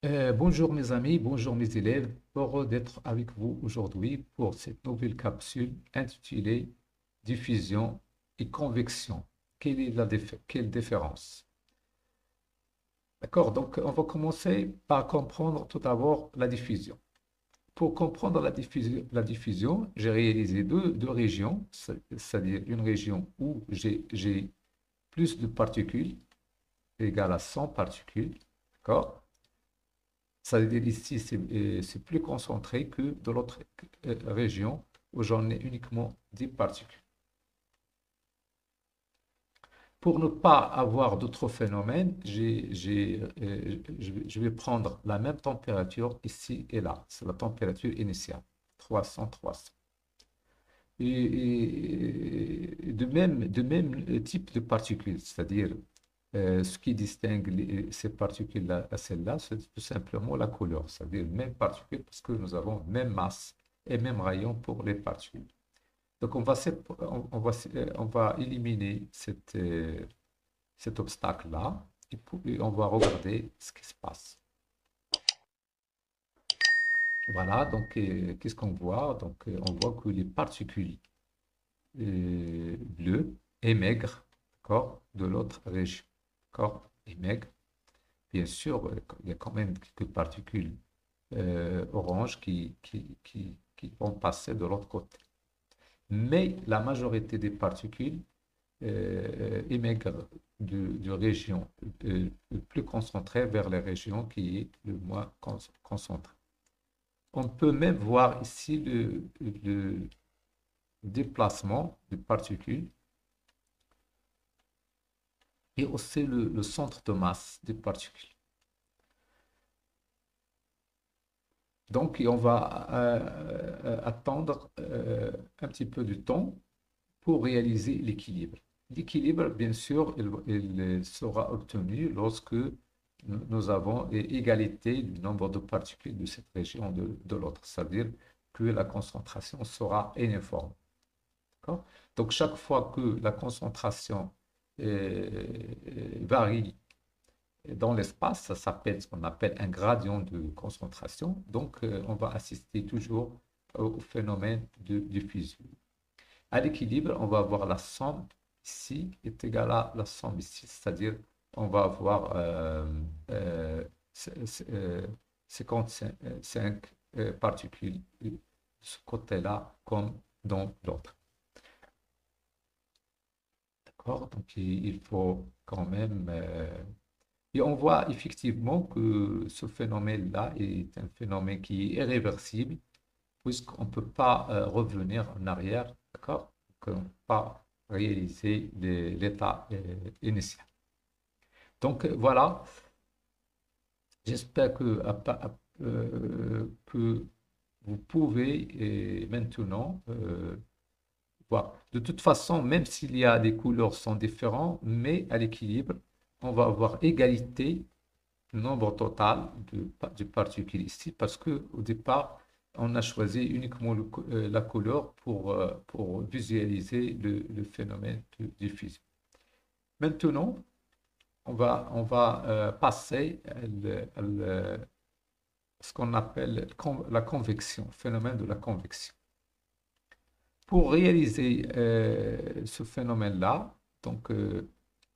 Bonjour mes amis, bonjour mes élèves, heureux d'être avec vous aujourd'hui pour cette nouvelle capsule intitulée Diffusion et convection. Quelle différence? D'accord, donc on va commencer par comprendre tout d'abord la diffusion. Pour comprendre la diffusion, j'ai réalisé deux régions, c'est-à-dire une région où j'ai plus de particules, égale à 100 particules, d'accord? Ça veut dire ici, c'est plus concentré que dans l'autre région où j'en ai uniquement 10 particules. Pour ne pas avoir d'autres phénomènes, je vais prendre la même température ici et là. C'est la température initiale, 300, 300. Et de même type de particules, c'est-à-dire ce qui distingue ces particules-là à celles-là, c'est tout simplement la couleur, c'est-à-dire même particule parce que nous avons même masse et même rayon pour les particules. Donc on va éliminer cet obstacle-là et on va regarder ce qui se passe. Voilà, donc qu'est-ce qu'on voit? Donc on voit que les particules bleues et maigres, d'accord, de l'autre région, d'accord, et maigres. Bien sûr, il y a quand même quelques particules oranges qui vont passer de l'autre côté. Mais la majorité des particules émigrent de régions plus concentrées vers les régions qui est le moins concentrées. On peut même voir ici le déplacement des particules et aussi le centre de masse des particules. Donc, on va attendre un petit peu de temps pour réaliser l'équilibre. L'équilibre, bien sûr, il sera obtenu lorsque nous avons égalité du nombre de particules de cette région de l'autre, c'est-à-dire que la concentration sera uniforme. D'accord. Donc, chaque fois que la concentration varie dans l'espace, ça s'appelle ce qu'on appelle un gradient de concentration. Donc, on va assister toujours au phénomène de diffusion. À l'équilibre, on va avoir la somme ici est égale à la somme ici, c'est-à-dire on va avoir euh, 55 particules de ce côté-là comme dans l'autre. D'accord? Donc, il faut quand même et on voit effectivement que ce phénomène-là est un phénomène qui est irréversible, puisqu'on ne peut pas revenir en arrière, d'accord? On ne peut pas réaliser l'état initial. Donc voilà, j'espère que vous pouvez maintenant voir. De toute façon, même s'il y a des couleurs sont différentes, mais à l'équilibre, on va avoir égalité le nombre total de particules ici parce que au départ, on a choisi uniquement la couleur pour visualiser le phénomène de diffusion. Maintenant, on va passer à ce qu'on appelle la convection, phénomène de la convection. Pour réaliser ce phénomène-là, donc,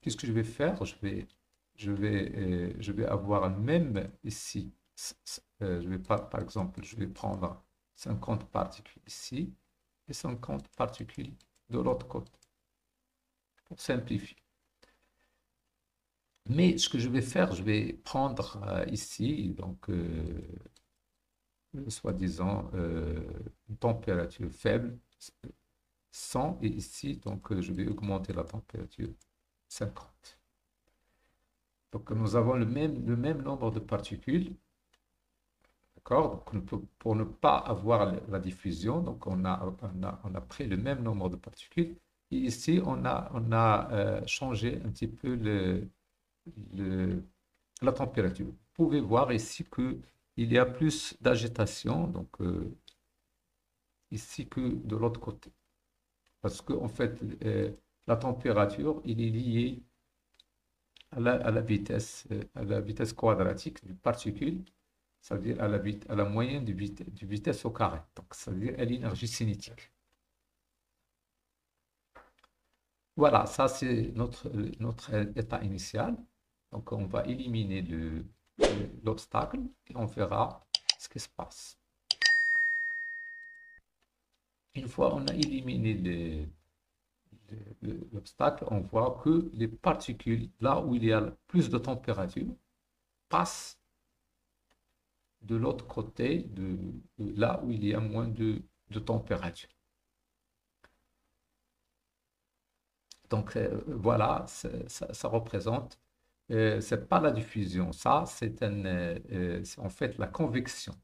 qu'est-ce que je vais faire? Je vais avoir même ici, je vais pas, par exemple, je vais prendre 50 particules ici et 50 particules de l'autre côté, pour simplifier. Mais ce que je vais faire, je vais prendre ici, donc, soi-disant, une température faible, 100, et ici, donc, je vais augmenter la température 50. Donc, nous avons le même nombre de particules, d'accord? Donc, pour ne pas avoir la diffusion, donc on a pris le même nombre de particules. Et ici, on a changé un petit peu le- la température. Vous pouvez voir ici qu'il y a plus d'agitation, donc ici que de l'autre côté. Parce qu'en fait, la température, il est liée à la vitesse quadratique d'une particule. c'est-à-dire à la moyenne du vitesse au carré, donc c'est-à-dire à l'énergie cinétique. Voilà, ça c'est notre état initial. Donc on va éliminer l'obstacle et on verra ce qui se passe. Une fois on a éliminé l'obstacle, on voit que les particules, là où il y a plus de température, passent de l'autre côté, de là où il y a moins de température. Donc voilà, ça représente, c'est pas la diffusion, ça c'est en fait la convection,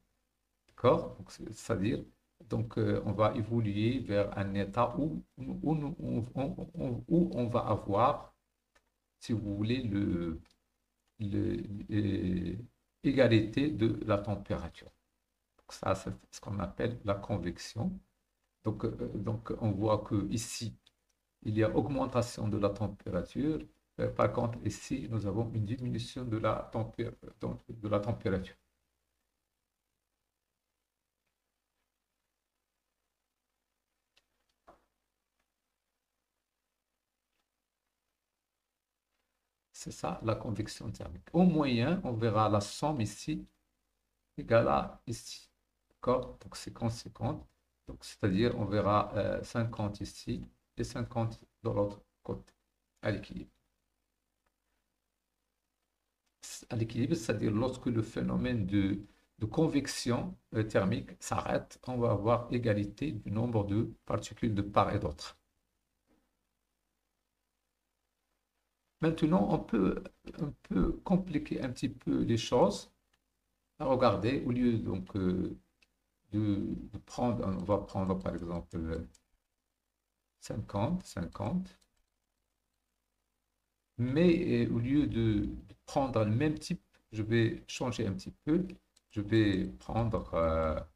d'accord? Donc, c'est-à-dire, donc on va évoluer vers un état où on va avoir, si vous voulez, égalité de la température. Donc ça, c'est ce qu'on appelle la convection. Donc on voit que ici, il y a augmentation de la température. Par contre, ici, nous avons une diminution de la température. C'est ça, la convection thermique. Au moyen, on verra la somme ici égale à ici. D'accord? Donc, 50-50. Donc, c'est-à-dire, on verra 50 ici et 50 de l'autre côté, à l'équilibre. À l'équilibre, c'est-à-dire lorsque le phénomène de convection thermique s'arrête, on va avoir égalité du nombre de particules de part et d'autre. Maintenant, on peut compliquer un petit peu les choses. Regardez, au lieu donc de prendre, on va prendre par exemple 50, 50, mais au lieu de prendre le même type, je vais changer un petit peu. Je vais prendre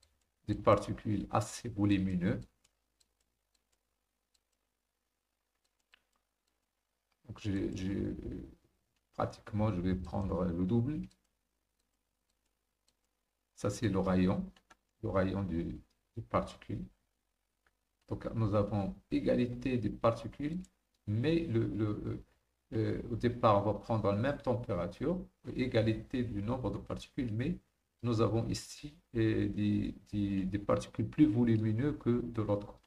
des particules assez volumineuses. Donc, pratiquement, je vais prendre le double. Ça, c'est le rayon des particules. Donc, nous avons égalité des particules, mais au départ, on va prendre la même température, égalité du nombre de particules, mais nous avons ici des particules plus volumineuses que de l'autre côté.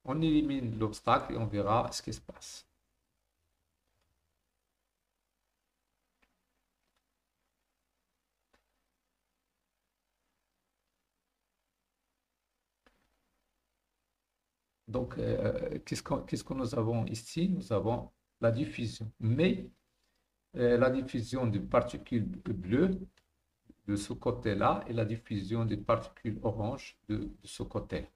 On élimine l'obstacle et on verra ce qui se passe. Donc, qu'est-ce que nous avons ici? Nous avons la diffusion. Mais la diffusion des particules bleues de ce côté-là et la diffusion des particules oranges de ce côté.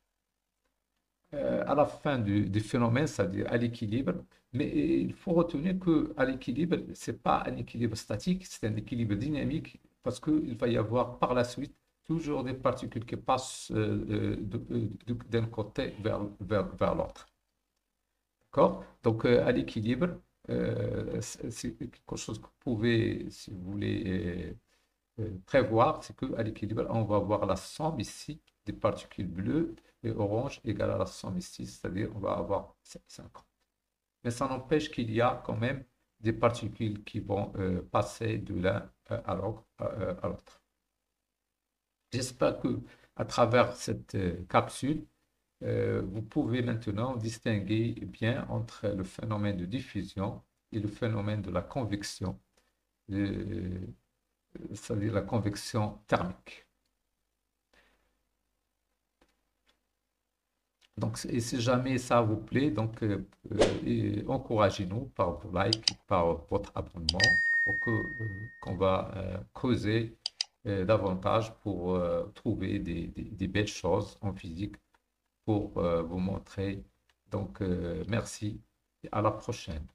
À la fin du phénomène, c'est-à-dire à l'équilibre, mais il faut retenir qu'à l'équilibre, ce n'est pas un équilibre statique, c'est un équilibre dynamique parce qu'il va y avoir par la suite toujours des particules qui passent d'un côté vers l'autre. D'accord? Donc, à l'équilibre, c'est quelque chose que vous pouvez, si vous voulez, prévoir, c'est qu'à l'équilibre, on va avoir la somme ici des particules bleues et oranges égale à la somme ici, c'est-à-dire on va avoir 50. Mais ça n'empêche qu'il y a quand même des particules qui vont passer de l'un à l'autre. J'espère que à travers cette capsule, vous pouvez maintenant distinguer bien entre le phénomène de diffusion et le phénomène de la convection, c'est-à-dire la convection thermique. Donc, et si jamais ça vous plaît, donc encouragez-nous par vos likes, par votre abonnement, pour qu'on va creuser davantage pour trouver des belles choses en physique pour vous montrer. Donc, merci et à la prochaine.